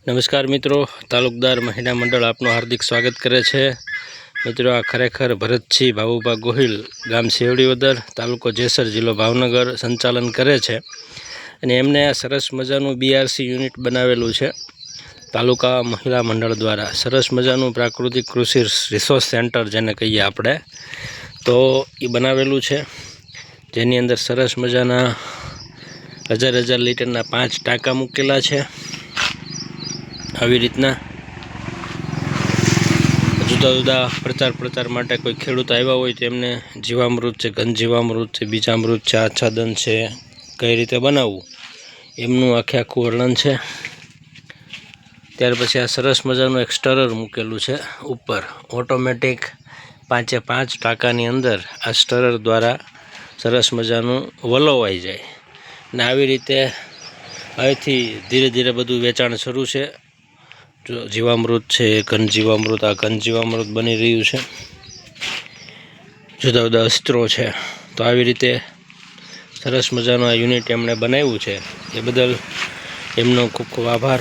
नमस्कार मित्रों, तालुकदार महिला मंडल आपनो हार्दिक स्वागत करे छे। मित्रों, आ खरेखर भरतजी भावुभा गोहिल गाम सेवड़ीवदर तालुको जेसर जिल्लो भावनगर संचालन करे छे अने एमने आ सरस मजानुं बीआरसी यूनिट बनावेलुं छे तालुका महिला मंडल द्वारा। सरस मजानुं प्राकृतिक कृषि रिसोर्स सेंटर जेने कहीए आपणे, तो ए बनावेलुं छे, जेनी अंदर सरस मजाना 1000 लीटरना 5 टाँका मूकेला छे। આવી રીતના જુદા જુદા પ્રચાર માટે કોઈ ખેડૂત આવ્યા હોય તો એમને જીવામૃત છે, ઘન જીવામૃત છે, બીજામૃત છે, આચ્છાદન છે, કઈ રીતે બનાવવું એમનું આખું વર્ણન છે। ત્યાર પછી આ સરસ મજાનું એક સ્ટરર મૂકેલું છે ઉપર, ઓટોમેટિક 5 ટાંકાની અંદર આ સ્ટરર દ્વારા સરસ મજાનું વલોવાઈ જાય ને આવી રીતે અહીંથી ધીરે ધીરે બધું વેચાણ શરૂ છે। जो जीवामृत है, घन जीवामृत, आ घन जीवामृत बनी रह्यु छे, जुदा जुदा अस्त्रों है। तो आई रीते सरस मजानो आ यूनिट एमणे बनाव्युं छे, ए बदल एमनो खूब खूब आभार।